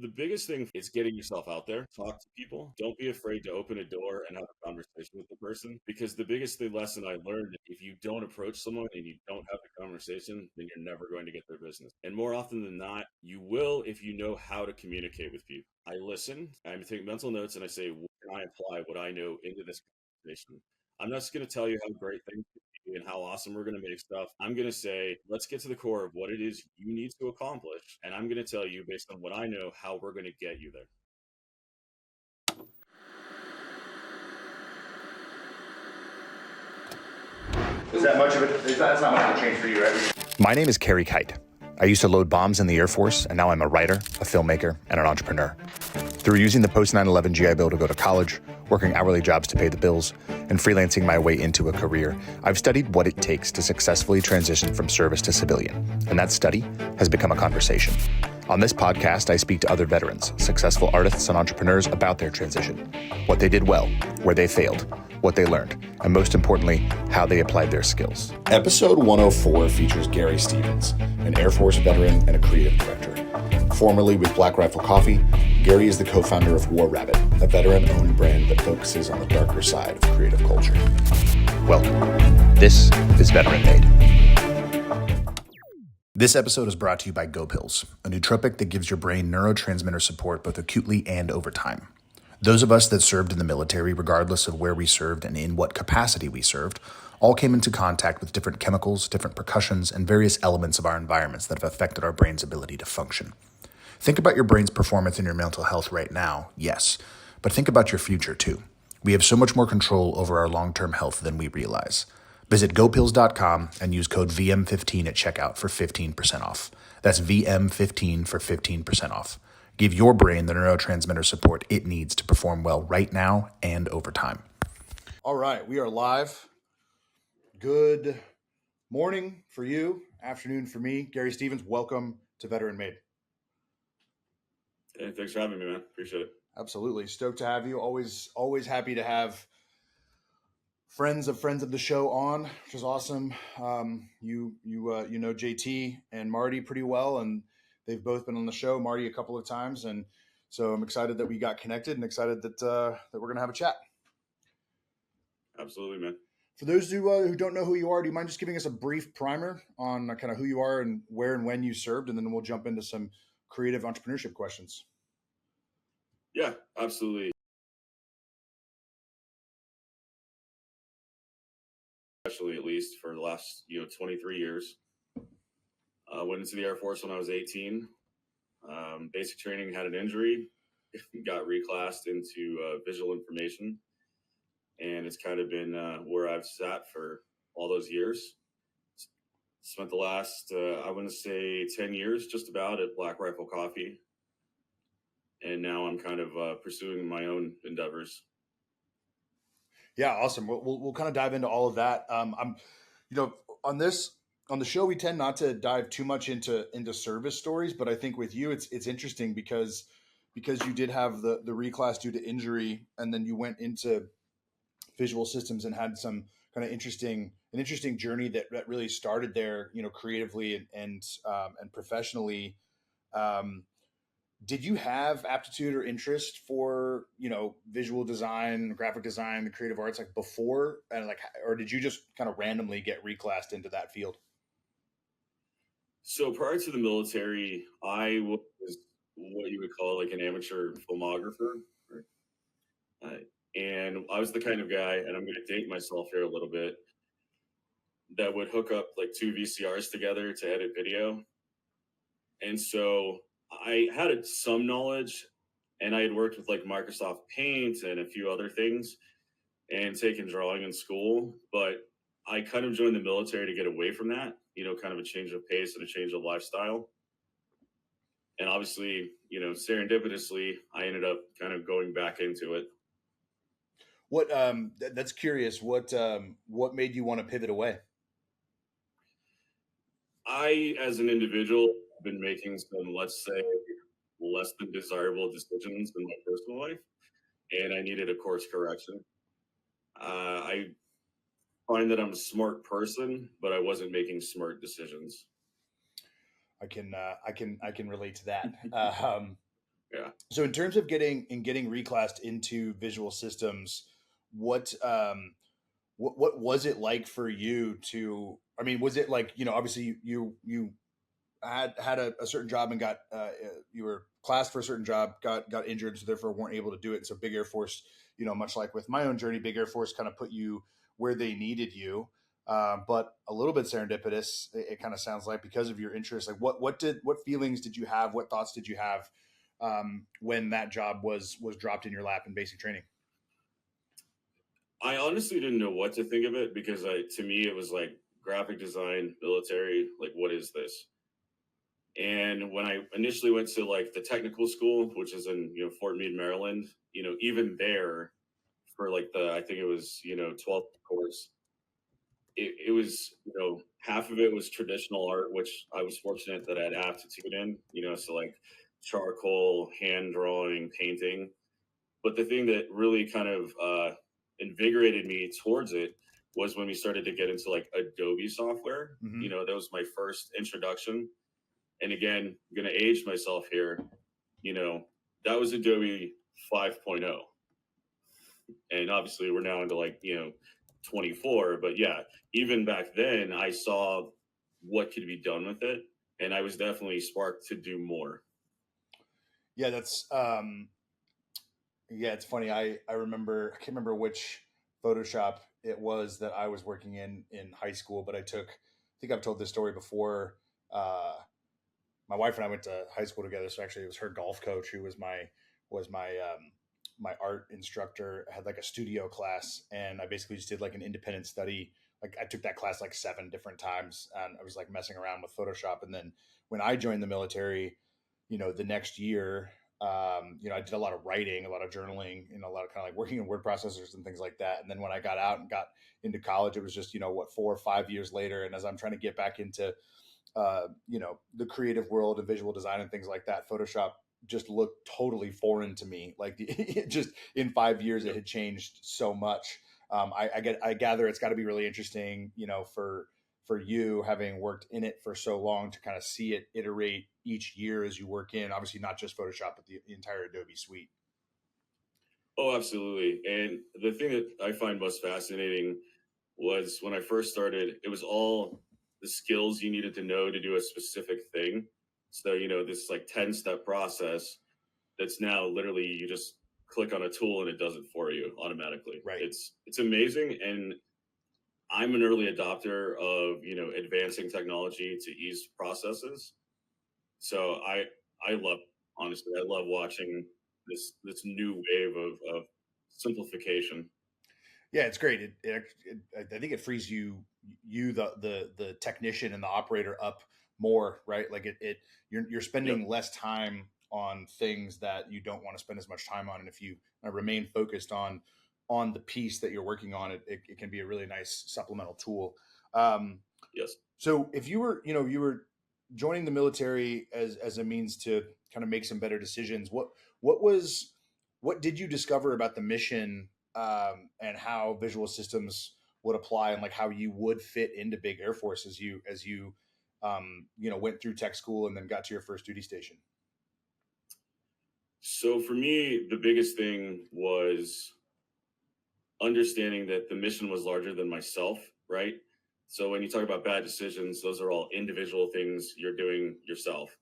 The biggest thing is getting yourself out there, talk to people. Don't be afraid to open a door and have a conversation with the person. Because the lesson I learned, if you don't approach someone and you don't have the conversation, then you're never going to get their business. And more often than not, you will if you know how to communicate with people. I listen, I take mental notes, and I say, what can I apply what I know into this conversation? I'm not just going to tell you how great things and how awesome we're going to make stuff. I'm going to say, let's get to the core of what it is you need to accomplish. And I'm going to tell you, based on what I know, how we're going to get you there. Is that much of it? That's not much of a change for you, right? My name is Kerry Kite. I used to load bombs in the Air Force, and now I'm a writer, a filmmaker, and an entrepreneur. Through using the post 9/11 GI Bill to go to college, working hourly jobs to pay the bills, and freelancing my way into a career, I've studied what it takes to successfully transition from service to civilian, and that study has become a conversation. On this podcast, I speak to other veterans, successful artists and entrepreneurs about their transition, what they did well, where they failed, what they learned, and most importantly, how they applied their skills. Episode 104 features Gary Stevens, an Air Force veteran and a creative director. Formerly with Black Rifle Coffee, Gary is the co-founder of War Rabbit, a veteran-owned brand that focuses on the darker side of creative culture. Welcome. This is Veteran Made. This episode is brought to you by GoPills, a nootropic that gives your brain neurotransmitter support both acutely and over time. Those of us that served in the military, regardless of where we served and in what capacity we served, all came into contact with different chemicals, different percussions, and various elements of our environments that have affected our brain's ability to function. Think about your brain's performance and your mental health right now, yes, but think about your future too. We have so much more control over our long-term health than we realize. Visit GoPills.com and use code VM15 at checkout for 15% off. That's VM15 for 15% off. Give your brain the neurotransmitter support it needs to perform well right now and over time. All right, we are live. Good morning for you, afternoon for me. Gary Stevens, welcome to Veteran Made. Hey, thanks for having me, man. Appreciate it. Absolutely. Stoked to have you. Always happy to have friends of the show on, which is awesome. You know JT and Marty pretty well, and they've both been on the show. Marty a couple of times, and so I'm excited that we got connected, and excited that we're gonna have a chat. Absolutely, man. For those who don't know who you are, do you mind just giving us a brief primer on kind of who you are and where and when you served, and then we'll jump into some creative entrepreneurship questions. Yeah, absolutely. Especially at least for the last 23 years. Went into the Air Force when I was 18. Basic training, had an injury, got reclassed into visual information, and it's kind of been where I've sat for all those years. Spent the last, I want to say 10 years just about at Black Rifle Coffee. And now I'm kind of pursuing my own endeavors. Yeah, awesome. We'll kind of dive into all of that. I'm, on the show, we tend not to dive too much into service stories, but I think with you, it's interesting because you did have the reclass due to injury, and then you went into visual systems and had some kind of interesting journey that really started there, creatively and professionally. Did you have aptitude or interest for, visual design, graphic design, the creative arts like before, and or did you just kind of randomly get reclassed into that field? So prior to the military, I was what you would call like an amateur filmographer. And I was the kind of guy, and I'm going to date myself here a little bit, that would hook up like two VCRs together to edit video. And so I had some knowledge, and I had worked with like Microsoft Paint and a few other things and taken drawing in school. But I kind of joined the military to get away from that, kind of a change of pace and a change of lifestyle. And obviously, serendipitously, I ended up kind of going back into it. What that's curious. What made you want to pivot away? I, as an individual, have been making some, let's say, less than desirable decisions in my personal life, and I needed a course correction. I find that I'm a smart person, but I wasn't making smart decisions. I can relate to that. Yeah. So in terms of getting reclassed into visual systems, what what was it like for you to? I mean, was it like, obviously you had a certain job and got you were classed for a certain job, got injured, so therefore weren't able to do it. And so Big Air Force, much like with my own journey, Big Air Force kind of put you where they needed you. But a little bit serendipitous, it kind of sounds like, because of your interest. Like what feelings did you have? What thoughts did you have when that job was dropped in your lap in basic training? I honestly didn't know what to think of it because to me it was like graphic design, military, like what is this? And when I initially went to like the technical school, which is in Fort Meade, Maryland, even there for like I think it was 12th course, it was half of it was traditional art, which I was fortunate that I had aptitude in, so like charcoal, hand drawing, painting. But the thing that really kind of invigorated me towards it was when we started to get into like Adobe software. Mm-hmm. That was my first introduction. And again, I'm going to age myself here. You know, that was Adobe 5.0. And obviously we're now into like, 24. But yeah, even back then I saw what could be done with it. And I was definitely sparked to do more. Yeah, that's yeah, it's funny. I remember, I can't remember which Photoshop it was that I was working in high school, but I think I've told this story before. Uh, my wife and I went to high school together, so actually it was her golf coach who was my art instructor. I had like a studio class, and I basically just did like an independent study. Like I took that class like 7 different times, and I was like messing around with Photoshop. And then when I joined the military, the next year, I did a lot of writing, a lot of journaling, a lot of kind of like working in word processors and things like that. And then when I got out and got into college, it was just, 4 or 5 years later. And as I'm trying to get back into, the creative world of visual design and things like that, Photoshop just looked totally foreign to me. Like it just in 5 years, it Yep. had changed so much. I gather it's got to be really interesting, for you having worked in it for so long to kind of see it iterate each year as you work in, obviously not just Photoshop, but the entire Adobe suite. Oh, absolutely. And the thing that I find most fascinating was when I first started, it was all the skills you needed to know to do a specific thing. So, this like 10-step process that's now literally you just click on a tool and it does it for you automatically. Right. It's amazing. And I'm an early adopter of, advancing technology to ease processes. So I love honestly, I love watching this new wave of simplification. Yeah, it's great. I think it frees the technician and the operator up more, right? Like you're Yep. spending less time on things that you don't want to spend as much time on, and if you remain focused on the piece that you're working on, it can be a really nice supplemental tool. Um, Yes. so if you were joining the military as a means to kind of make some better decisions, what was what did you discover about the mission, and how visual systems would apply, and like how you would fit into Big Air Force as you went through tech school and then got to your first duty station? So for me, the biggest thing was understanding that the mission was larger than myself, right? So when you talk about bad decisions, those are all individual things you're doing yourself.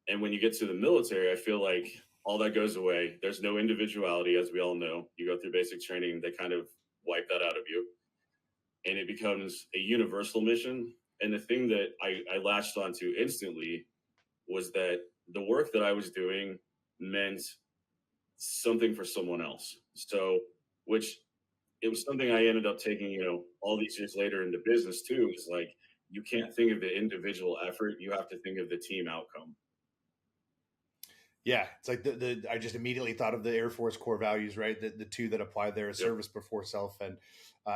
And when you get to the military, I feel like all that goes away. There's no individuality, as we all know. You go through basic training, they kind of wipe that out of you. And it becomes a universal mission. And the thing that I latched onto instantly was that the work that I was doing meant something for someone else. So, which it was something I ended up taking, all these years later into business too. Is like you can't think of the individual effort; you have to think of the team outcome. Yeah, it's like the I just immediately thought of the Air Force core values, right? The two that apply there is Yep. service before self, and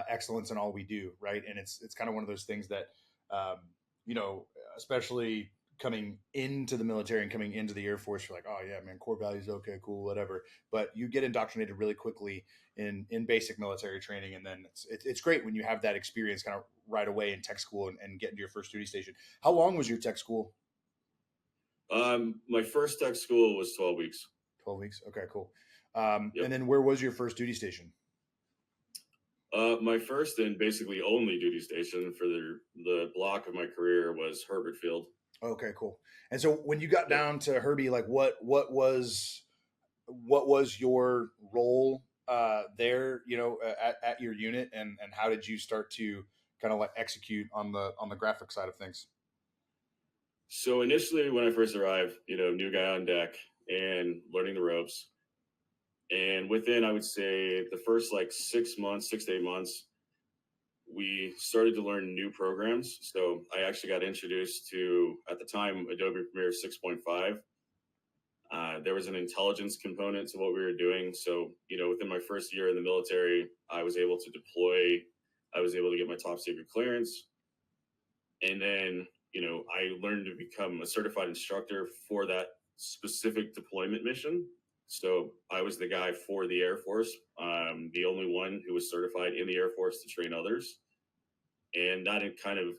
excellence in all we do, right? And it's kind of one of those things that, um, you know, especially coming into the military and coming into the Air Force, you're like, oh yeah, man, core values, okay, cool, whatever. But you get indoctrinated really quickly in basic military training, and then it's great when you have that experience kind of right away in tech school and get into your first duty station. How long was your tech school? My first tech school was 12 weeks. 12 weeks. Okay, cool. Yep. And then where was your first duty station? My first and basically only duty station for the block of my career was Herbert Field. Okay, cool. And so when you got Yep. down to Herbie, like what was your role there? At your unit, and how did you start to kind of like execute on the graphic side of things? So initially, when I first arrived, new guy on deck and learning the ropes. And within, I would say, the first like 6 months, 6 to 8 months, we started to learn new programs. So I actually got introduced to, at the time, Adobe Premiere 6.5. There was an intelligence component to what we were doing. So, within my first year in the military, I was able to deploy, I was able to get my top secret clearance. And then, I learned to become a certified instructor for that specific deployment mission. So I was the guy for the Air Force, the only one who was certified in the Air Force to train others. And that it kind of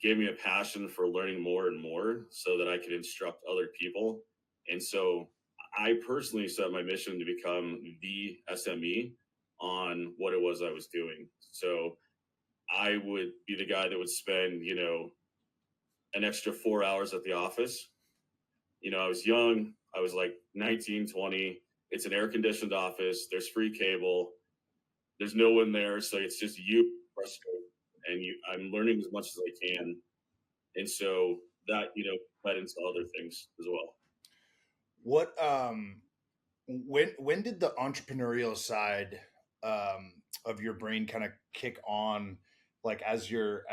gave me a passion for learning more and more so that I could instruct other people. And so I personally set my mission to become the SME on what it was I was doing. So I would be the guy that would spend, an extra 4 hours at the office. I was young. I was like 19, 20. It's an air conditioned office. There's free cable. There's no one there. So it's just you frustrated. And I'm learning as much as I can. And so that, led into other things as well. What when did the entrepreneurial side of your brain kind of kick on, like as you're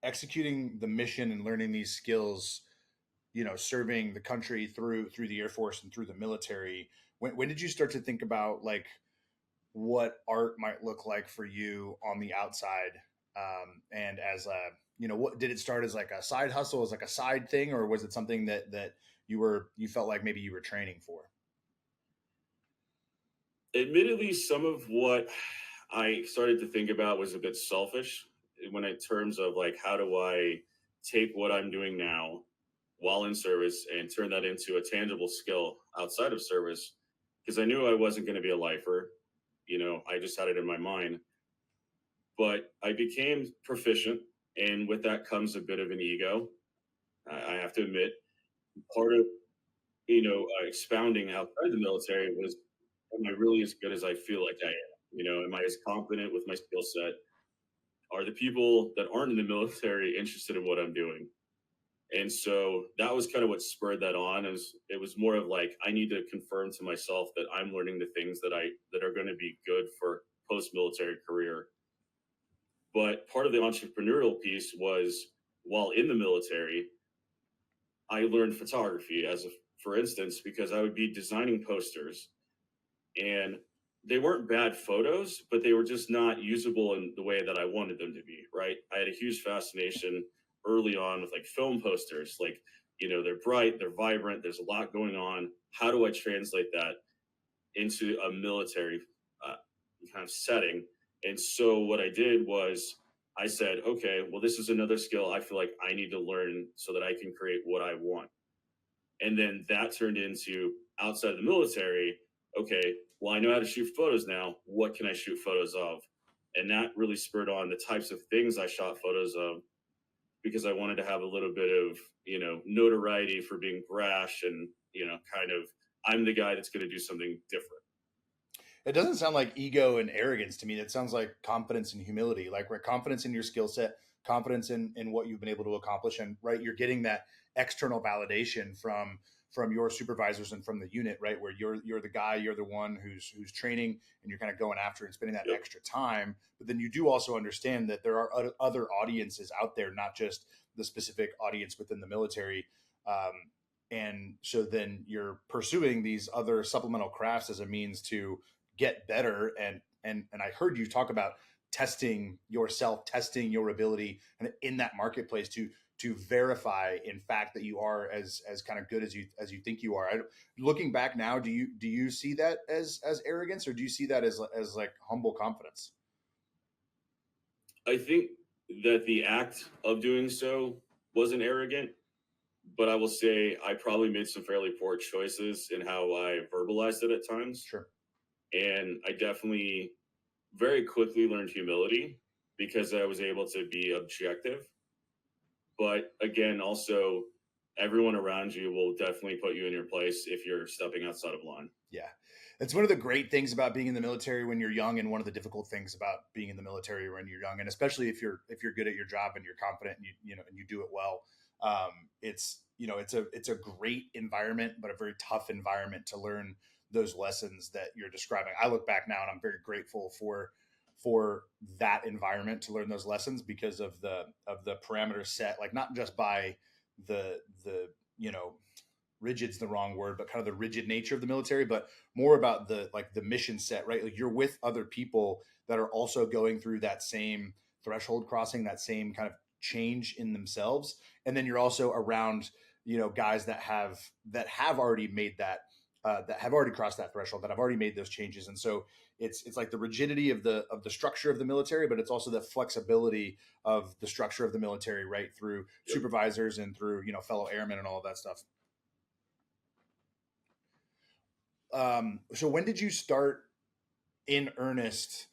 executing the mission and learning these skills, serving the country through the Air Force and through the military? When did you start to think about like what art might look like for you on the outside, and as a what did it start as, like a side hustle, as like a side thing, or was it something that you felt like maybe you were training for? Admittedly, some of what I started to think about was a bit selfish when in terms of like, how do I take what I'm doing now while in service and turn that into a tangible skill outside of service? Because I knew I wasn't going to be a lifer. I just had it in my mind. But I became proficient, and with that comes a bit of an ego. I have to admit, part of expounding outside the military was, am I really as good as I feel like I am? Am I as confident with my skill set? Are the people that aren't in the military interested in what I'm doing? And so that was kind of what spurred that on. Is it was more of like, I need to confirm to myself that I'm learning the things that are going to be good for post military career. But part of the entrepreneurial piece was, while in the military, I learned photography for instance, because I would be designing posters, and they weren't bad photos, but they were just not usable in the way that I wanted them to be. Right. I had a huge fascination early on with like film posters, like, they're bright, they're vibrant, there's a lot going on. How do I translate that into a military uh, kind of setting? And so what I did was I said, okay, well, this is another skill I feel like I need to learn so that I can create what I want. And then that turned into, outside the military, okay, well, I know how to shoot photos now. What can I shoot photos of? And that really spurred on the types of things I shot photos of, because I wanted to have a little bit of, notoriety for being brash and, kind of, I'm the guy that's going to do something different. It doesn't sound like ego and arrogance to me. It sounds like confidence and humility, like right, confidence in your skill set, confidence in what you've been able to accomplish, and right, you're getting that external validation from your supervisors and from the unit, right, where you're the guy, you're the one who's training, and you're kind of going after and spending that Yep. extra time. But then you do also understand that there are other audiences out there, not just the specific audience within the military. And so then you're pursuing these other supplemental crafts as a means to get better. And I heard you talk about testing yourself, testing your ability, and in that marketplace to verify in fact that you are as kind of good as you think you are. Looking back now, do you see that as arrogance, or do you see that as like humble confidence? I think that the act of doing so wasn't arrogant, but I will say I probably made some fairly poor choices in how I verbalized it at times. Sure. And I definitely very quickly learned humility because I was able to be objective. But again, also, everyone around you will definitely put you in your place if you're stepping outside of line. Yeah. It's one of the great things about being in the military when you're young, and one of the difficult things about being in the military when you're young, and especially if you're good at your job and you're confident and you do it well. It's a great environment, but a very tough environment to learn those lessons that you're describing. I look back now and I'm very grateful for that environment to learn those lessons because of the parameters set, like not just by the rigid's the wrong word, but kind of the rigid nature of the military, but more about the mission set, right? Like you're with other people that are also going through that same threshold crossing, that same kind of change in themselves. And then you're also around, guys that have already made that have already crossed that threshold, that have already made those changes. And so it's like the rigidity of the structure of the military, but it's also the flexibility of the structure of the military, right? Through Yep. supervisors and through, fellow airmen and all of that stuff. So when did you start in earnest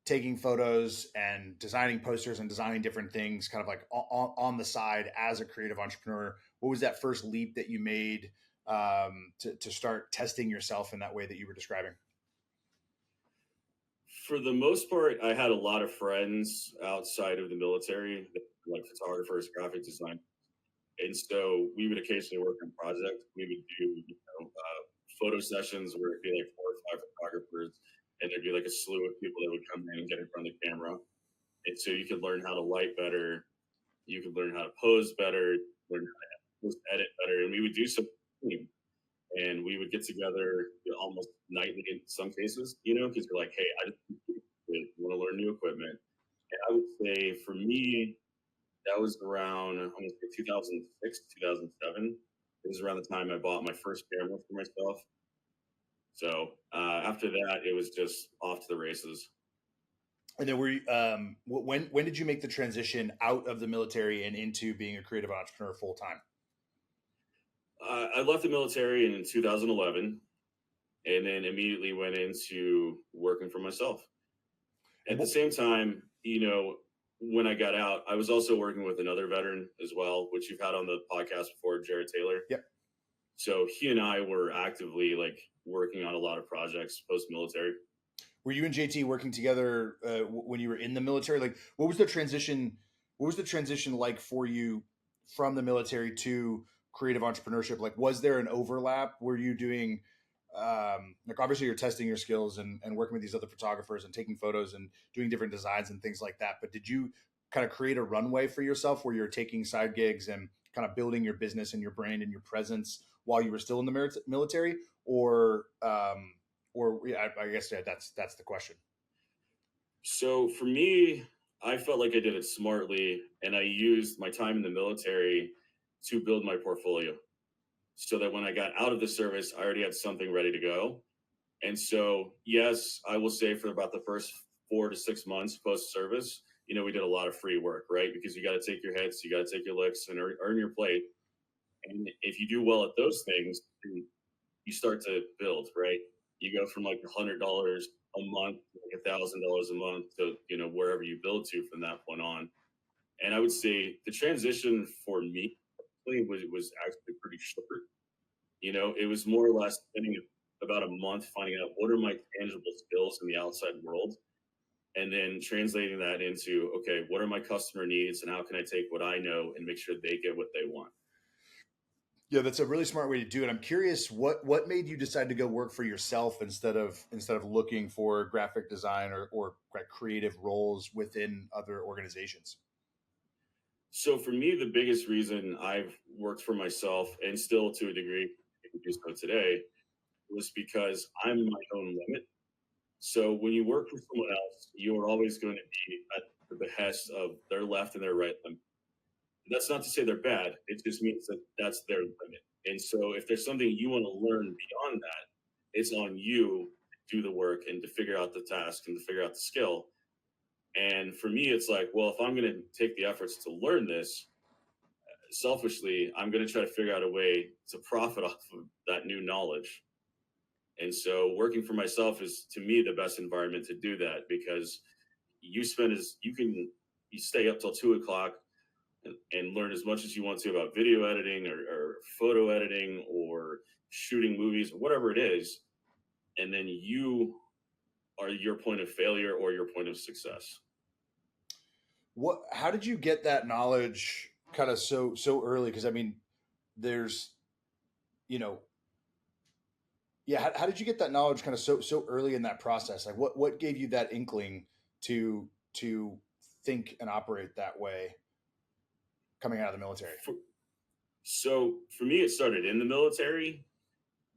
taking photos and designing posters and designing different things kind of like on the side as a creative entrepreneur? What was that first leap that you made to start testing yourself in that way that you were describing? For the most part, I had a lot of friends outside of the military, like photographers, graphic design, and so we would occasionally work on projects. We would do, photo sessions where it'd be like 4 or 5 photographers, and there'd be like a slew of people that would come in and get in front of the camera. And so you could learn how to light better, you could learn how to pose better, learn how to edit better, and we would do some, and we would get together almost nightly in some cases, because we're like, hey, I just want to learn new equipment. And I would say for me, that was around, I'm going to say 2006, 2007. It was around the time I bought my first camera for myself. So after that, it was just off to the races. And then when did you make the transition out of the military and into being a creative entrepreneur full time? I left the military in 2011 and then immediately went into working for myself. At the same time, when I got out, I was also working with another veteran as well, which you've had on the podcast before, Jared Taylor. Yep. So he and I were actively like working on a lot of projects post military. Were you and JT working together when you were in the military? Like, what was the transition? What was the transition like for you from the military to creative entrepreneurship? Like, was there an overlap? Were you doing like obviously you're testing your skills and working with these other photographers and taking photos and doing different designs and things like that. But did you kind of create a runway for yourself where you're taking side gigs and kind of building your business and your brand and your presence while you were still in the military, or yeah, I guess that's the question. So for me, I felt like I did it smartly, and I used my time in the military to build my portfolio, so that when I got out of the service, I already had something ready to go. And so, yes, I will say for about the first 4 to 6 months post service, we did a lot of free work, right? Because you got to take your hits, you got to take your licks, and earn your plate. And if you do well at those things, you start to build, right? You go from like $100 a month, like $1,000 a month to wherever you build to from that point on. And I would say the transition for me was actually pretty short. It was more or less spending about a month finding out what are my tangible skills in the outside world, and then translating that into, okay, what are my customer needs and how can I take what I know and make sure they get what they want. Yeah, that's a really smart way to do it. I'm curious what made you decide to go work for yourself instead of looking for graphic design or creative roles within other organizations. So for me, the biggest reason I've worked for myself, and still to a degree do so today, was because I'm my own limit. So when you work for someone else, you are always going to be at the behest of their left and their right limit. That's not to say they're bad. It just means that that's their limit. And so if there's something you want to learn beyond that, it's on you to do the work and to figure out the task and to figure out the skill. And for me, it's like, well, if I'm going to take the efforts to learn this, selfishly, I'm going to try to figure out a way to profit off of that new knowledge. And so working for myself is to me the best environment to do that, because you stay up till 2 o'clock and learn as much as you want to about video editing or photo editing or shooting movies or whatever it is. And then you are your point of failure or your point of success. How did you get that knowledge kind of so early? Because I mean, there's, you know, yeah. How did you get that knowledge kind of so early in that process? Like, what gave you that inkling to think and operate that way coming out of the military? So for me, it started in the military,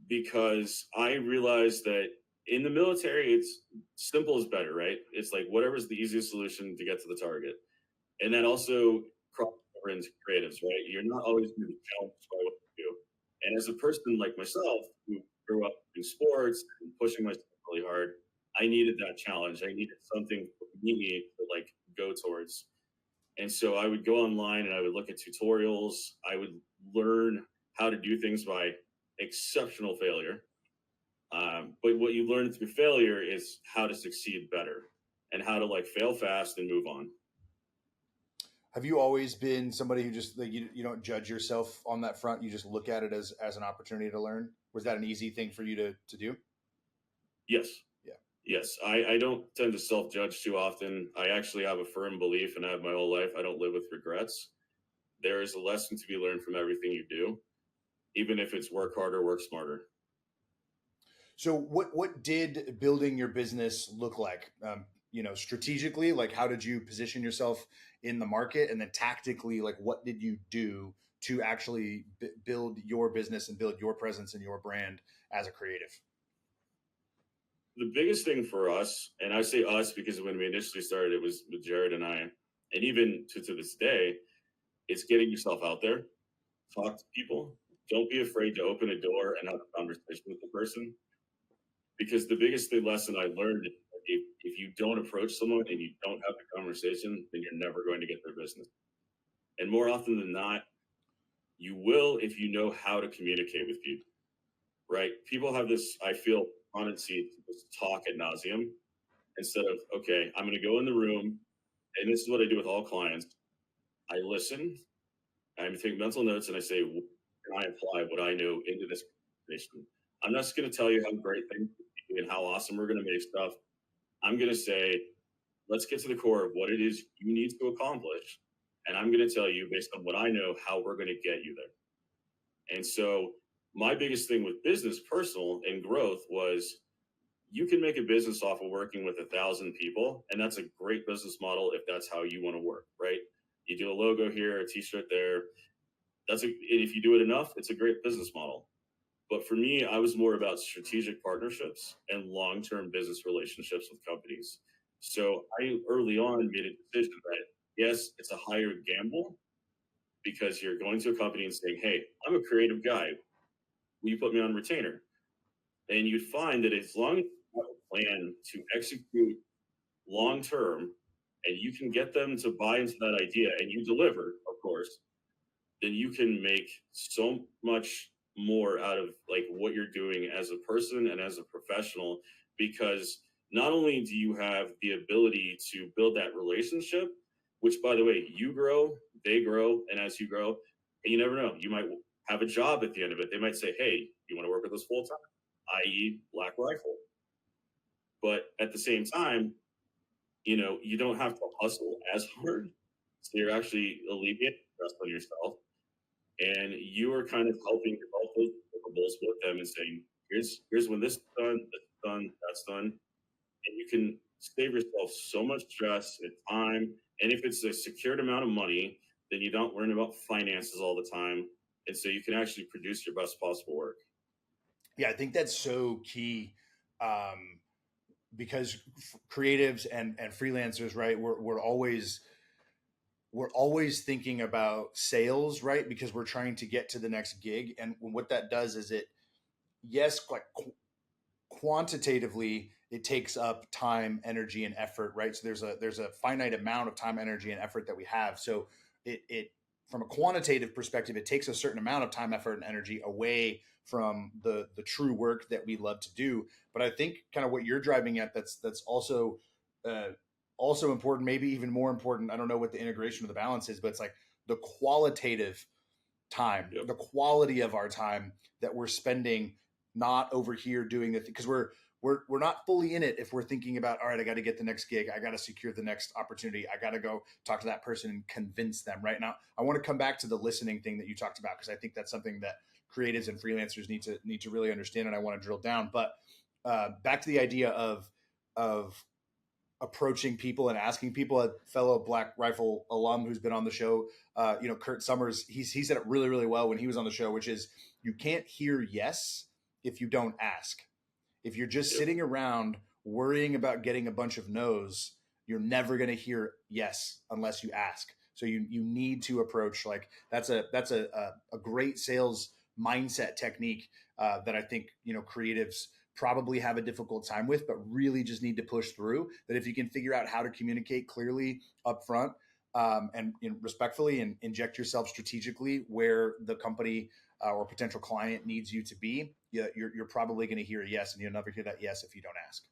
because I realized that in the military, it's simple is better, right? It's like whatever's the easiest solution to get to the target. And that also crosses over into creatives, right? You're not always going to be challenged by what you do. And as a person like myself who grew up in sports and pushing myself really hard, I needed that challenge. I needed something for me to like go towards. And so I would go online and I would look at tutorials. I would learn how to do things by exceptional failure. But what you learn through failure is how to succeed better and how to like fail fast and move on. Have you always been somebody who just like you don't judge yourself on that front? You just look at it as an opportunity to learn. Was that an easy thing for you to do? Yes. Yeah. Yes. I don't tend to self judge too often. I actually have a firm belief, and I have my whole life, I don't live with regrets. There is a lesson to be learned from everything you do, even if it's work harder, work smarter. So what did building your business look like? Strategically, like how did you position yourself in the market, and then tactically, like what did you do to actually build your business and build your presence and your brand as a creative? The biggest thing for us, and I say us because when we initially started, it was with Jared and I, and even to this day, it's getting yourself out there, talk to people. Don't be afraid to open a door and have a conversation with the person, because the biggest lesson I learned is that if you don't approach someone and you don't have the conversation, then you're never going to get their business. And more often than not, you will if you know how to communicate with people, right? People have this, I feel, tendency to just talk ad nauseum instead of, okay, I'm going to go in the room, and this is what I do with all clients. I listen, I take mental notes, and I say, can I apply what I know into this conversation? I'm not just going to tell you how great things and how awesome we're going to make stuff. I'm going to say, let's get to the core of what it is you need to accomplish. And I'm going to tell you, based on what I know, how we're going to get you there. And so my biggest thing with business, personal, and growth was you can make a business off of working with 1,000 people. And that's a great business model if that's how you want to work, right? You do a logo here, a t-shirt there. And if you do it enough, it's a great business model. But for me, I was more about strategic partnerships and long-term business relationships with companies. So I early on made a decision that yes, it's a higher gamble, because you're going to a company and saying, hey, I'm a creative guy. Will you put me on retainer? And you'd find that as long as you have a plan to execute long-term and you can get them to buy into that idea and you deliver, of course, then you can make so much more out of like what you're doing as a person and as a professional, because not only do you have the ability to build that relationship, which by the way, you grow, they grow, and as you grow, and you never know, you might have a job at the end of it. They might say, hey, you want to work with us full time, i.e. Black Rifle. But at the same time, you don't have to hustle as hard. So you're actually alleviating stress on yourself, and you are kind of helping develop those deliverables with them and saying, here's when this is done, that's done. And you can save yourself so much stress and time. And if it's a secured amount of money, then you don't learn about finances all the time. And so you can actually produce your best possible work. Yeah, I think that's so key, because creatives and freelancers, right? We're always thinking about sales, right? Because we're trying to get to the next gig, and what that does is yes, like quantitatively, it takes up time, energy, and effort, right? So there's a finite amount of time, energy, and effort that we have. So it from a quantitative perspective, it takes a certain amount of time, effort, and energy away from the true work that we love to do. But I think kind of what you're driving at, that's also uh, also important, maybe even more important. I don't know what the integration of the balance is, but it's like the qualitative time, Yep. the quality of our time that we're spending, not over here doing it because we're not fully in it if we're thinking about, all right, I got to get the next gig, I got to secure the next opportunity, I got to go talk to that person and convince them. Right now, I want to come back to the listening thing that you talked about because I think that's something that creatives and freelancers need to really understand, and I want to drill down. But back to the idea of approaching people and asking people. A fellow Black Rifle alum who's been on the show, Kurt Summers, he said it really, really well when he was on the show, which is you can't hear yes if you don't ask. If you're just Yep. sitting around worrying about getting a bunch of no's, you're never going to hear yes unless you ask. So you need to approach, like that's a great sales mindset technique that I think creatives probably have a difficult time with, but really just need to push through. That if you can figure out how to communicate clearly up front, and respectfully, and inject yourself strategically where the company or potential client needs you to be, you're probably going to hear a yes, and you'll never hear that yes if you don't ask.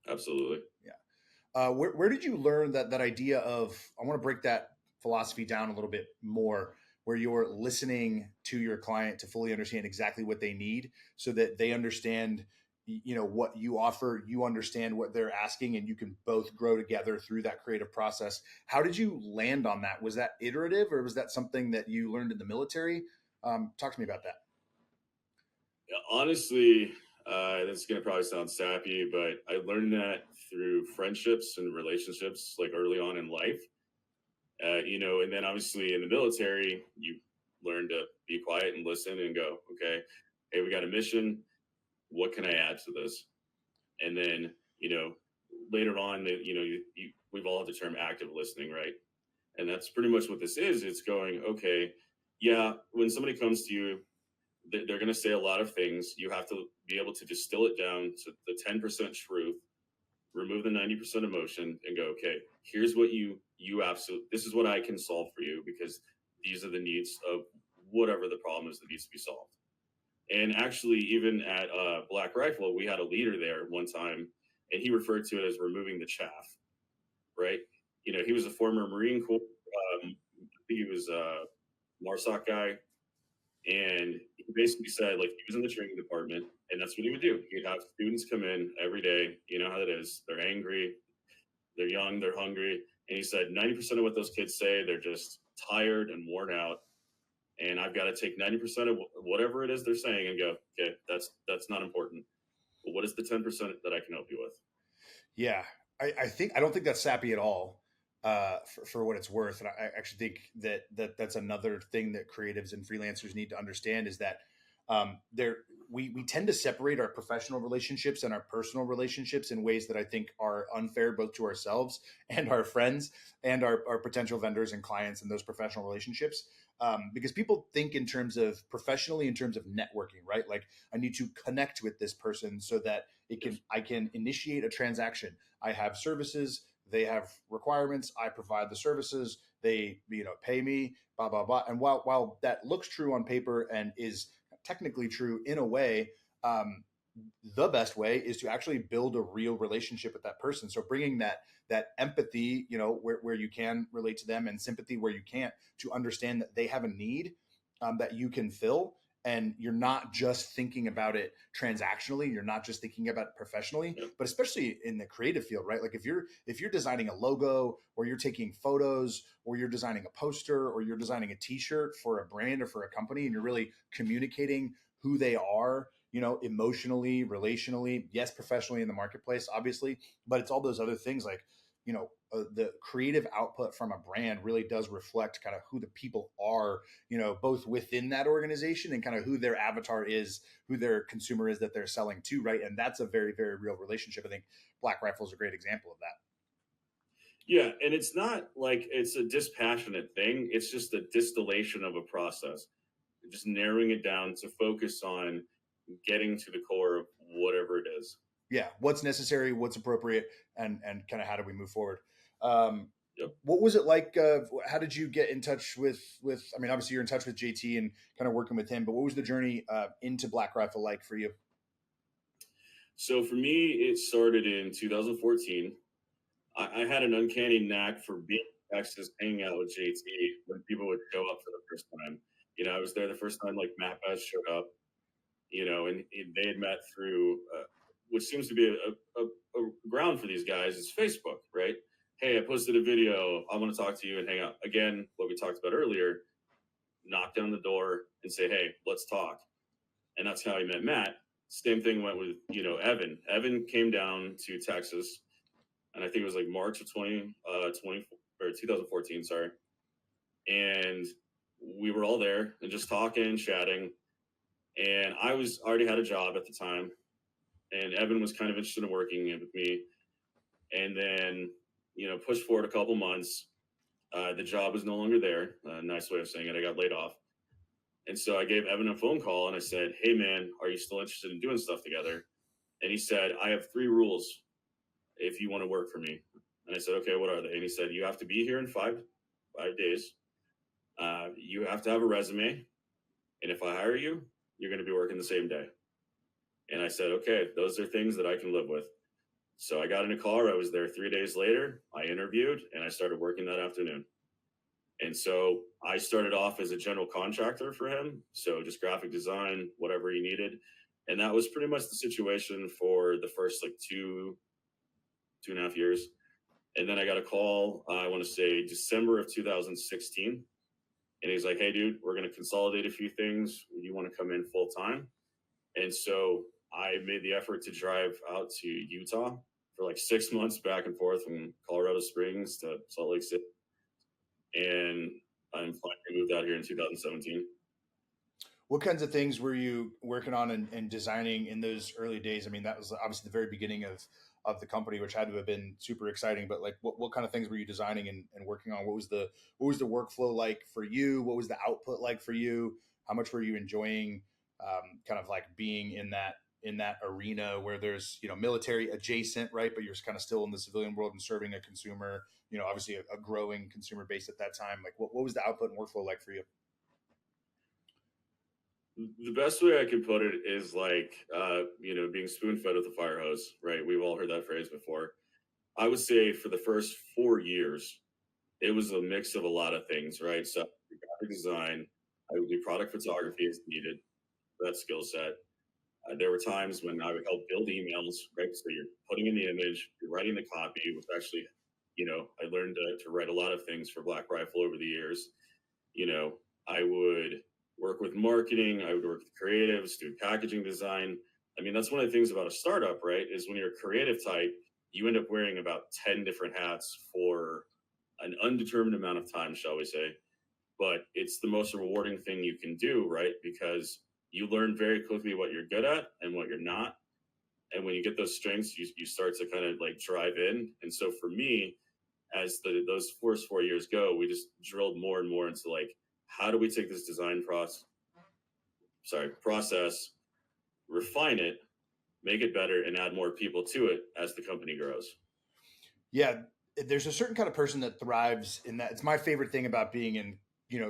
Absolutely. Yeah. Where did you learn that idea of? I want to break that philosophy down a little bit more, where you're listening to your client to fully understand exactly what they need, so that they understand, what you offer, you understand what they're asking, and you can both grow together through that creative process. How did you land on that? Was that iterative, or was that something that you learned in the military? Talk to me about that. Yeah, honestly, this is gonna probably sound sappy, but I learned that through friendships and relationships, like early on in life. And then obviously in the military, you learn to be quiet and listen and go, okay, hey, we got a mission. What can I add to this? And then, later on, we've all had the term active listening, right? And that's pretty much what this is. It's going, okay, yeah, when somebody comes to you, they're going to say a lot of things. You have to be able to distill it down to the 10% truth, remove the 90% emotion, and go, okay, here's what you absolutely, this is what I can solve for you because these are the needs of whatever the problem is that needs to be solved. And actually, even at Black Rifle, we had a leader there one time, and he referred to it as removing the chaff, right? He was a former Marine Corps. I think he was a MARSOC guy, and he basically said, like, he was in the training department, and that's what he would do. He'd have students come in every day. You know how that is. They're angry, they're young, they're hungry. And he said 90% of what those kids say, they're just tired and worn out. And I've got to take 90% of whatever it is they're saying and go, okay, that's not important. But what is the 10% that I can help you with? Yeah, I don't think that's sappy at all. For what it's worth, and I actually think that's another thing that creatives and freelancers need to understand is that there we tend to separate our professional relationships and our personal relationships in ways that I think are unfair both to ourselves and our friends and our potential vendors and clients in those professional relationships. Because people think in terms of professionally, in terms of networking, right? Like I need to connect with this person so that I can initiate a transaction. I have services, they have requirements, I provide the services, they pay me, blah blah blah. And while that looks true on paper and is technically true in a way, the best way is to actually build a real relationship with that person. So bringing that empathy, where you can relate to them, and sympathy where you can't, to understand that they have a need that you can fill, and you're not just thinking about it transactionally, you're not just thinking about it professionally, Yep. but especially in the creative field, right? Like if you're designing a logo, or you're taking photos, or you're designing a poster, or you're designing a t-shirt for a brand or for a company, and you're really communicating who they are, emotionally, relationally, yes, professionally in the marketplace, obviously, but it's all those other things like, the creative output from a brand really does reflect kind of who the people are, both within that organization and kind of who their avatar is, who their consumer is that they're selling to, right? And that's a very, very real relationship. I think Black Rifle is a great example of that. Yeah, and it's not like it's a dispassionate thing. It's just a distillation of a process, just narrowing it down to focus on getting to the core of whatever it is. Yeah, what's necessary, what's appropriate, and kind of how do we move forward. Yep. What was it like? How did you get in touch with? I mean, obviously you're in touch with JT and kind of working with him, but what was the journey into Black Rifle like for you? So for me, it started in 2014. I had an uncanny knack for being in Texas, hanging out with JT when people would show up for the first time. I was there the first time like Matt Bass showed up, and they had met through, which seems to be a ground for these guys is Facebook, right? Hey, I posted a video. I want to talk to you and hang out. Again, what we talked about earlier, knock down the door and say, hey, let's talk. And that's how I met Matt. Same thing went with, Evan. Evan came down to Texas, and I think it was like March of 20 or 2014, sorry. And we were all there and just talking, chatting. And I was already had a job at the time, and Evan was kind of interested in working with me. And then, push forward a couple months. The job was no longer there. Nice way of saying it. I got laid off. And so I gave Evan a phone call and I said, hey, man, are you still interested in doing stuff together? And he said, I have 3 rules if you want to work for me. And I said, okay, what are they? And he said, you have to be here in 5 days. You have to have a resume. And if I hire you, you're going to be working the same day. And I said, okay, those are things that I can live with. So I got in a car. I was there 3 days later. I interviewed and I started working that afternoon. And so I started off as a general contractor for him. So just graphic design, whatever he needed. And that was pretty much the situation for the first like 2.5 years. And then I got a call, I want to say December of 2016. And he's like, hey, dude, we're going to consolidate a few things. You want to come in full time? And so I made the effort to drive out to Utah for like 6 months back and forth from Colorado Springs to Salt Lake City. And I'm finally moved out here in 2017. What kinds of things were you working on and designing in those early days? I mean, that was obviously the very beginning of the company, which had to have been super exciting. But like, what kind of things were you designing and working on? What was the workflow like for you? What was the output like for you? How much were you enjoying kind of like being in that arena where there's military adjacent, right? But you're kind of still in the civilian world and serving a consumer. Obviously a growing consumer base at that time. Like, what was the output and workflow like for you? The best way I can put it is like, being spoon fed with a fire hose, right? We've all heard that phrase before. I would say for the first 4 years, it was a mix of a lot of things, right? So graphic design, I would do product photography as needed, that skill set. There were times when I would help build emails, right? So you're putting in the image, you're writing the copy, which actually, I learned to write a lot of things for Black Rifle over the years. I would work with marketing, I would work with creatives, do packaging design. I mean, that's one of the things about a startup, right? Is when you're a creative type, you end up wearing about 10 different hats for an undetermined amount of time, shall we say. But it's the most rewarding thing you can do, right? Because you learn very quickly what you're good at and what you're not. And when you get those strengths, you start to kind of like drive in. And so for me, as those first 4 years go, we just drilled more and more into like, how do we take this design process, refine it, make it better, and add more people to it as the company grows. Yeah, there's a certain kind of person that thrives in that. It's my favorite thing about being in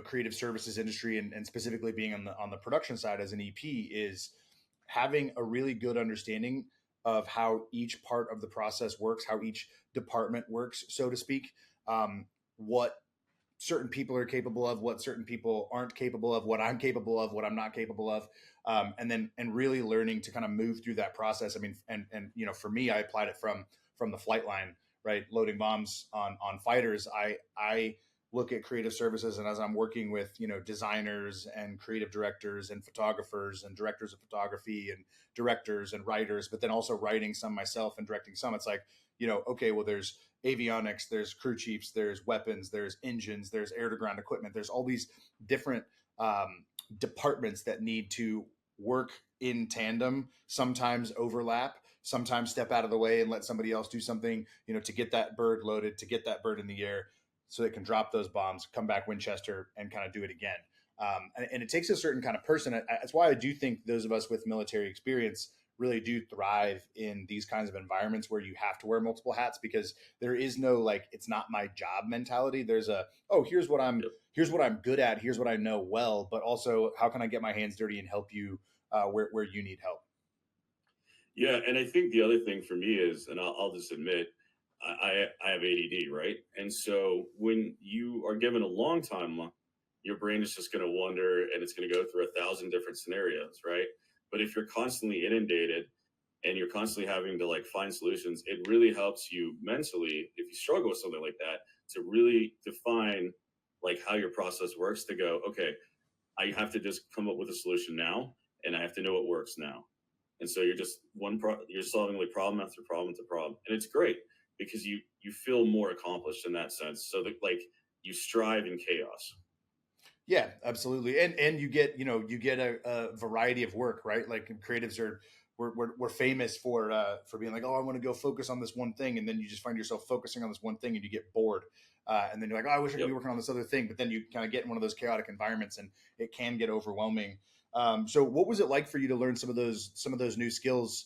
creative services industry and specifically being on the production side as an EP is having a really good understanding of how each part of the process works, how each department works, so to speak. What certain people are capable of, what certain people aren't capable of, what I'm capable of, what I'm not capable of, and really learning to kind of move through that process. I mean, and for me, I applied it from the flight line, right? Loading bombs on fighters. I look at creative services, and as I'm working with designers and creative directors and photographers and directors of photography and directors and writers, but then also writing some myself and directing some, it's like, okay, well, there's avionics, there's crew chiefs, there's weapons, there's engines, there's air to ground equipment, there's all these different departments that need to work in tandem, sometimes overlap, sometimes step out of the way and let somebody else do something, to get that bird loaded, to get that bird in the air so they can drop those bombs, come back Winchester and kind of do it again. And it takes a certain kind of person. That's why I do think those of us with military experience really do thrive in these kinds of environments where you have to wear multiple hats, because there is no like it's not my job mentality. There's a, oh, Yep. here's what I'm good at, here's what I know well, but also how can I get my hands dirty and help you where you need help. Yeah, and I think the other thing for me is, and I'll just admit, I have ADD, right? And so when you are given a long time, your brain is just going to wander and it's going to go through 1,000 different scenarios, right? But if you're constantly inundated and you're constantly having to like find solutions, it really helps you mentally, if you struggle with something like that, to really define like how your process works to go, okay, I have to just come up with a solution now, and I have to know what works now. And so you're just you're solving like problem after problem to problem, and it's great because you feel more accomplished in that sense. So that like you strive in chaos. Yeah, absolutely. And you get, you get a variety of work, right? Like creatives are, we're famous for being like, oh, I want to go focus on this one thing. And then you just find yourself focusing on this one thing and you get bored. And then you're like, oh, I wish I could Yep. be working on this other thing. But then you kind of get in one of those chaotic environments and it can get overwhelming. So what was it like for you to learn some of those new skills?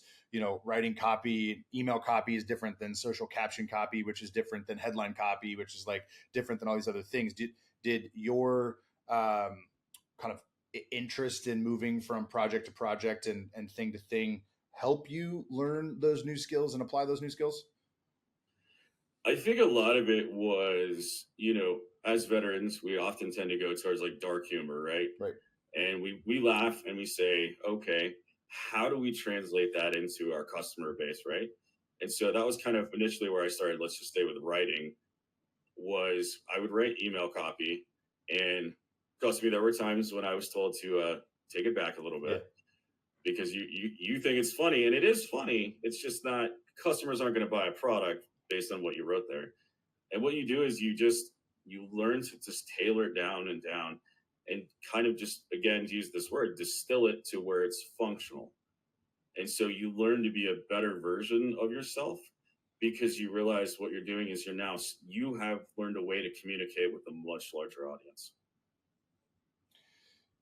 Writing copy, email copy is different than social caption copy, which is different than headline copy, which is like different than all these other things. Did your kind of interest in moving from project to project and thing to thing help you learn those new skills and apply those new skills? I think a lot of it was, as veterans, we often tend to go towards like dark humor, right? Right. And we laugh and we say, okay, how do we translate that into our customer base, right? And so that was kind of initially where I started. Let's just stay with writing. Was I would write email copy, and trust me, there were times when I was told to take it back a little Yeah. bit because you think it's funny, and it is funny. It's just not, customers aren't going to buy a product based on what you wrote there. And what you do is you learn to just tailor it down and kind of just again to use this word, distill it to where it's functional. And so you learn to be a better version of yourself because you realize what you're doing is you have learned a way to communicate with a much larger audience.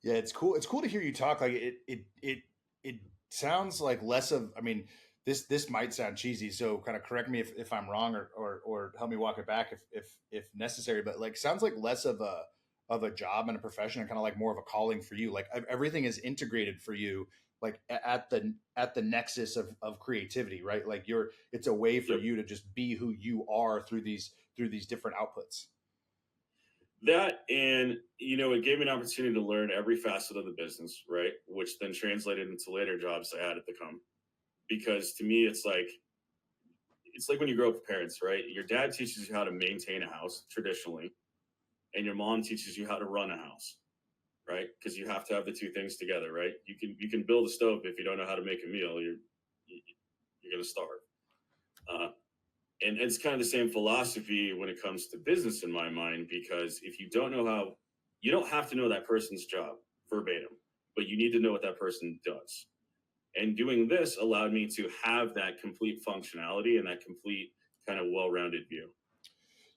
Yeah, it's cool. It's cool to hear you talk. Like it sounds like less of. I mean, this might sound cheesy, so kind of correct me if I'm wrong, or help me walk it back if necessary. But like, sounds like less of a job and a profession, and kind of like more of a calling for you. Like everything is integrated for you, like at the nexus of creativity, right? Like it's a way for Yep. you to just be who you are through these different outputs. That and it gave me an opportunity to learn every facet of the business, right? Which then translated into later jobs I had at the com. Because to me, it's like when you grow up with parents, right? Your dad teaches you how to maintain a house traditionally, and your mom teaches you how to run a house, right? Because you have to have the two things together, right? You can build a stove if you don't know how to make a meal, you're going to starve. Uh, and it's kind of the same philosophy when it comes to business in my mind, because if you don't know how, you don't have to know that person's job verbatim, but you need to know what that person does. And doing this allowed me to have that complete functionality and that complete kind of well-rounded view.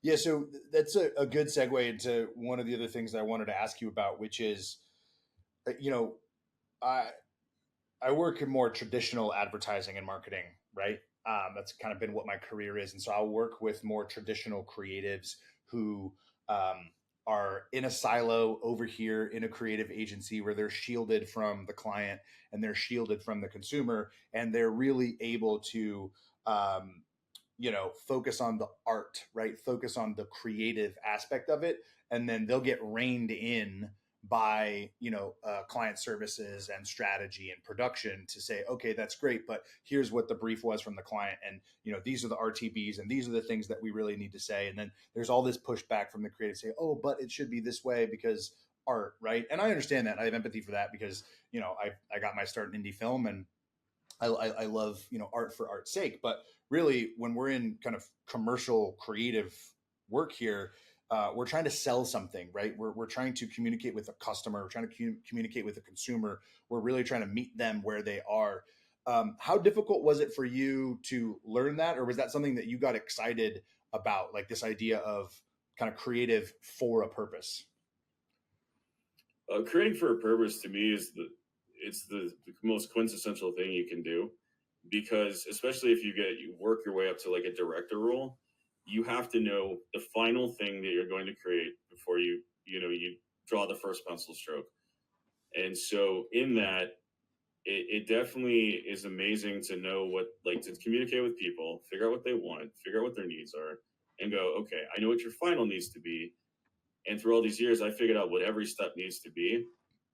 Yeah, so that's a good segue into one of the other things that I wanted to ask you about, which is, you know, I I work in more traditional advertising and marketing, right? That's kind of been what my career is, and so I'll work with more traditional creatives who are in a silo over here in a creative agency where they're shielded from the client and they're shielded from the consumer, and they're really able to um, focus on the art, right? Focus on the creative aspect of it, and then they'll get reined in by client services and strategy and production to say, okay, that's great, but here's what the brief was from the client, and these are the RTBs and these are the things that we really need to say. And then there's all this pushback from the creative, say, oh, but it should be this way because art, right? And I understand that. I have empathy for that because I got my start in indie film, and I love art for art's sake. But really, when we're in kind of commercial creative work here, we're trying to sell something, right? We're trying to communicate with a customer. We're trying to communicate with a consumer. We're really trying to meet them where they are. How difficult was it for you to learn that, or was that something that you got excited about, like this idea of kind of creative for a purpose? Creating for a purpose to me is the most quintessential thing you can do. because especially if you work your way up to like a director role, you have to know the final thing that you're going to create before you draw the first pencil stroke. And so in that, it definitely is amazing to know what, like, to communicate with people, figure out what they want, figure out what their needs are, and go, okay, I know what your final needs to be. And through all these years, I figured out what every step needs to be.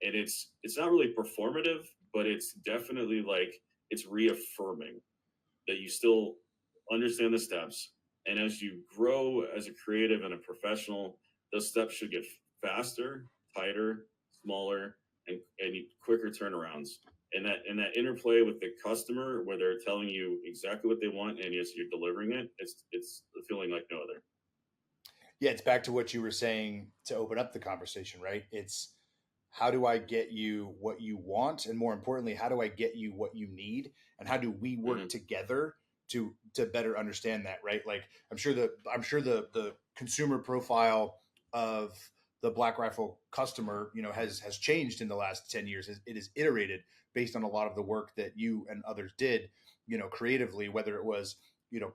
And it's not really performative, but it's definitely like it's reaffirming that you still understand the steps. And as you grow as a creative and a professional, those steps should get faster, tighter, smaller, and quicker turnarounds. And that interplay with the customer, where they're telling you exactly what they want, and yes, you're delivering it. It's a feeling like no other. Yeah, it's back to what you were saying to open up the conversation, right? It's how do I get you what you want, and more importantly, how do I get you what you need, and how do we work Mm-hmm. together to better understand that, right? Like I'm sure the consumer profile of the Black Rifle customer, has changed in the last 10 years. It is iterated based on a lot of the work that you and others did, creatively, whether it was,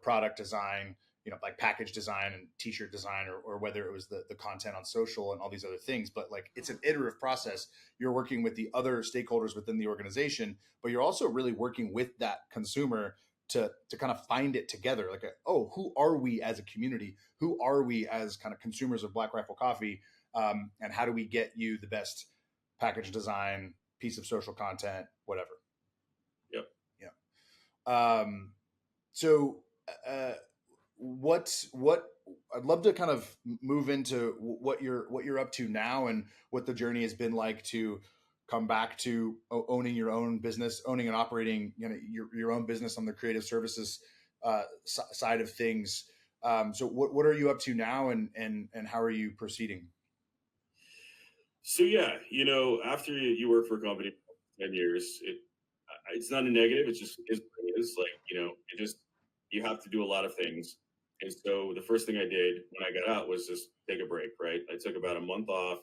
product design, like package design and t-shirt design, or whether it was the content on social and all these other things. But like, it's an iterative process. You're working with the other stakeholders within the organization, but you're also really working with that consumer to kind of find it together. Like, who are we as a community? Who are we as kind of consumers of Black Rifle Coffee? And how do we get you the best package design, piece of social content, whatever? Yep. Yeah. So, what I'd love to kind of move into what you're up to now, and what the journey has been like to come back to owning your own business, owning and operating, your own business on the creative services side of things. So what are you up to now, and how are you proceeding? So yeah, after you work for a company for 10 years, it's not a negative. It just is what it is. Like, it just, you have to do a lot of things. And so the first thing I did when I got out was just take a break. Right, I took about a month off,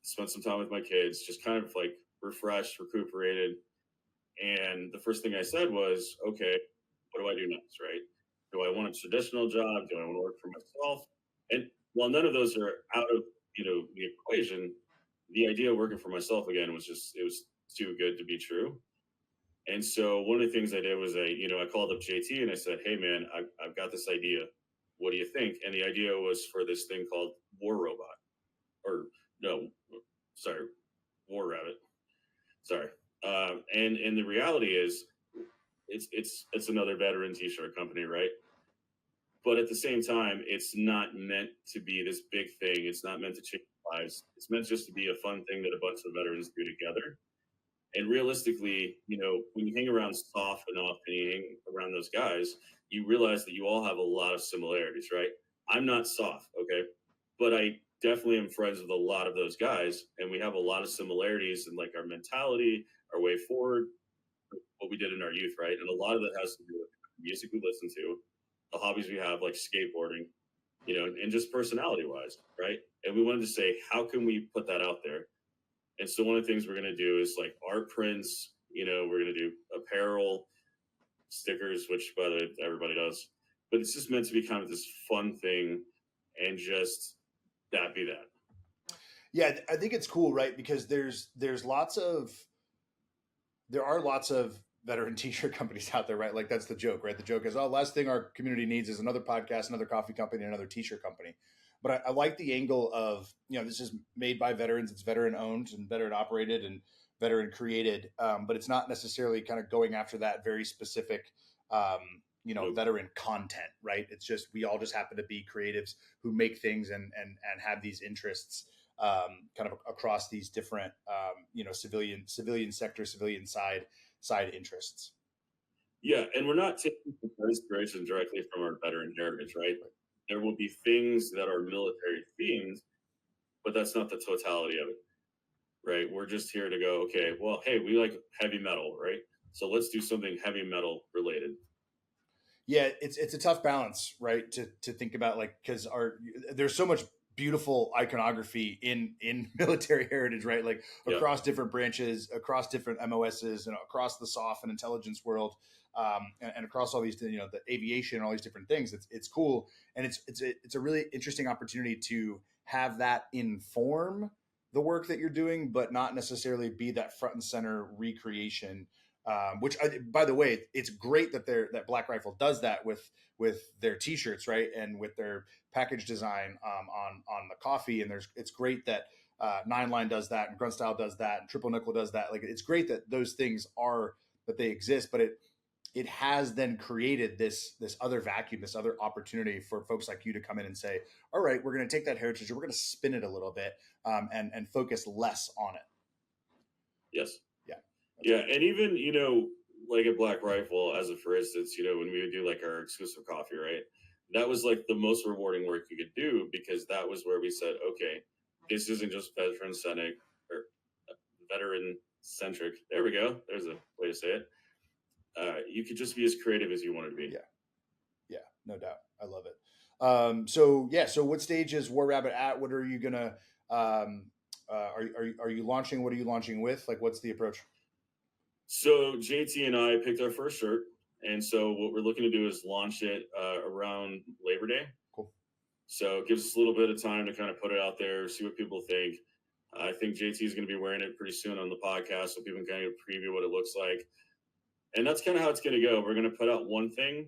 spent some time with my kids, just kind of like refreshed, recuperated. And the first thing I said was, okay, what do I do next? Right? Do I want a traditional job? Do I want to work for myself? And while none of those are out of the equation, the idea of working for myself again was just, it was too good to be true. And so one of the things I did was I called up JT and I said, hey man, I've got this idea. What do you think? And the idea was for this thing called War Robot, or no, sorry, War Rabbit. Sorry. And the reality is, it's another veteran T-shirt company, right? But at the same time, it's not meant to be this big thing. It's not meant to change lives. It's meant just to be a fun thing that a bunch of veterans do together. And realistically, when you hang around Soft enough and you hang around those guys, you realize that you all have a lot of similarities, right? I'm not Soft, okay? But I definitely am friends with a lot of those guys, and we have a lot of similarities in like our mentality, our way forward, what we did in our youth, right? And a lot of that has to do with the music we listen to, the hobbies we have, like skateboarding, and just personality wise, right? And we wanted to say, how can we put that out there? And so one of the things we're going to do is like art prints, we're going to do apparel, stickers, which by the way, everybody does, but it's just meant to be kind of this fun thing, and just that be that. Yeah, I think it's cool, right? Because there are lots of veteran t-shirt companies out there, right? Like, that's the joke, right? The joke is, last thing our community needs is another podcast, another coffee company, another t-shirt company. But I like the angle of, this is made by veterans. It's veteran owned and veteran operated and veteran created. But it's not necessarily kind of going after that very specific, veteran content, right? It's just, we all just happen to be creatives who make things and have these interests, kind of across these different, civilian sector, civilian side interests. Yeah, and we're not taking inspiration directly from our veteran heritage, right? There will be things that are military themed, but that's not the totality of it, right? We're just here to go, okay, well, hey, we like heavy metal, right? So let's do something heavy metal related. Yeah, it's a tough balance, right? To think about, like, because there's so much beautiful iconography in military heritage, right? Like, across different branches, across different MOSs, and across the SOF and intelligence world. and across all these, the aviation and all these different things. It's cool, and it's a really interesting opportunity to have that inform the work that you're doing, but not necessarily be that front and center recreation. Which, by the way, it's great that Black Rifle does that with their T-shirts, right, and with their package design on the coffee. And it's great that Nine Line does that, and Grunt Style does that, and Triple Nickel does that. Like, it's great that those things that they exist, but it has then created this other vacuum, this other opportunity for folks like you to come in and say, all right, we're going to take that heritage, we're going to spin it a little bit, and focus less on it. Yes. Yeah. Yeah. And even, like at Black Rifle, as a for instance, when we would do like our exclusive coffee, right? That was like the most rewarding work you could do, because that was where we said, okay, this isn't just veteran-centric or veteran-centric. There we go. There's a way to say it. You could just be as creative as you want to be. Yeah, no doubt. I love it. So what stage is War Rabbit at? What are you gonna? Are you launching? What are you launching with? Like, what's the approach? So JT and I picked our first shirt, and so what we're looking to do is launch it around Labor Day. Cool. So it gives us a little bit of time to kind of put it out there, see what people think. I think JT is going to be wearing it pretty soon on the podcast, so people can kind of preview what it looks like. And that's kind of how it's going to go. We're going to put out one thing,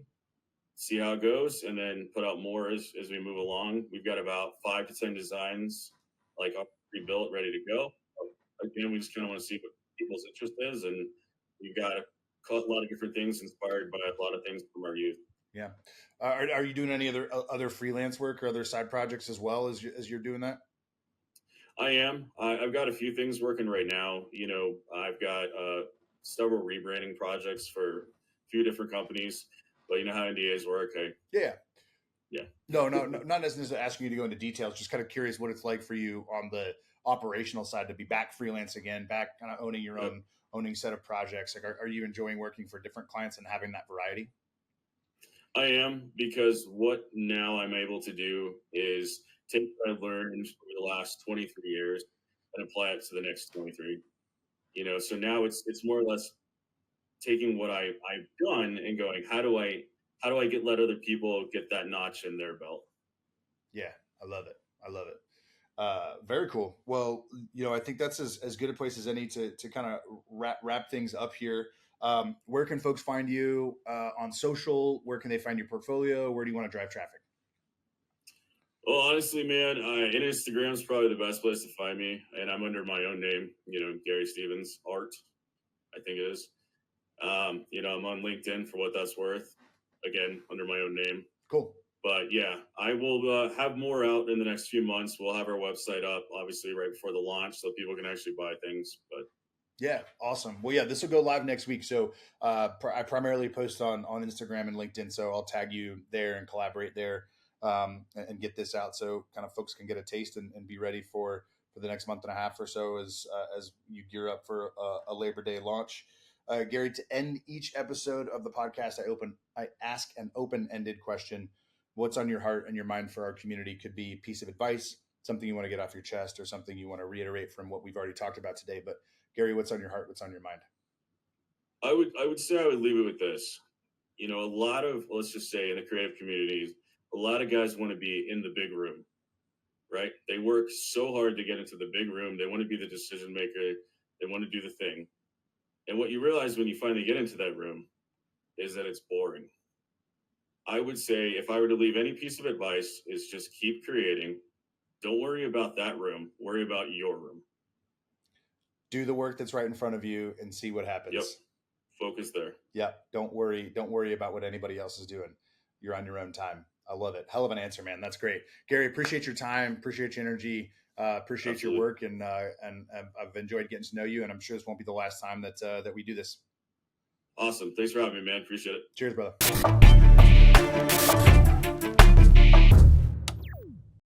see how it goes, and then put out more as we move along. We've got about 5 to 10 designs, like pre-built, ready to go. Again, we just kind of want to see what people's interest is, and we've got a lot of different things inspired by a lot of things from our youth. Yeah. Are you doing any other freelance work or other side projects as well as you're doing that? I am. I've got a few things working right now. I've got several rebranding projects for a few different companies, but you know how NDAs work. Yeah. No, not necessarily asking you to go into details. Just kind of curious what it's like for you on the operational side to be back freelance again, back kind of owning your owning set of projects. Like, are you enjoying working for different clients and having that variety? I am, because what now I'm able to do is take what I've learned over the last 23 years and apply it to the next 23. So now it's more or less taking what I've done and going, how do I let other people get that notch in their belt? Yeah, I love it. Very cool. Well, I think that's as good a place as any to kind of wrap things up here. Where can folks find you on social? Where can they find your portfolio? Where do you want to drive traffic? Well, honestly, man, Instagram is probably the best place to find me, and I'm under my own name, Gary Stevens Art, I think it is. I'm on LinkedIn for what that's worth, again, under my own name. Cool. But yeah, I will have more out in the next few months. We'll have our website up, obviously, right before the launch, so people can actually buy things. But yeah, awesome. Well, yeah, this will go live next week. So I primarily post on Instagram and LinkedIn, so I'll tag you there and collaborate there. And get this out so kind of folks can get a taste and be ready for the next month and a half or so as you gear up for a Labor Day launch. Gary, to end each episode of the podcast, I ask an open-ended question. What's on your heart and your mind for our community? Could be a piece of advice, something you want to get off your chest, or something you want to reiterate from what we've already talked about today. But Gary, what's on your heart? What's on your mind? I would say I would leave it with this. A lot of, let's just say, in the creative communities, a lot of guys want to be in the big room, right? They work so hard to get into the big room. They want to be the decision maker. They want to do the thing. And what you realize when you finally get into that room is that it's boring. I would say, if I were to leave any piece of advice, is just keep creating. Don't worry about that room. Worry about your room. Do the work that's right in front of you and see what happens. Yep. Focus there. Yeah. Don't worry about what anybody else is doing. You're on your own time. I love it. Hell of an answer, man. That's great. Gary, appreciate your time. Appreciate your energy. Appreciate Absolutely. Your work. And I've enjoyed getting to know you. And I'm sure this won't be the last time that we do this. Awesome. Thanks for having me, man. Appreciate it. Cheers, brother.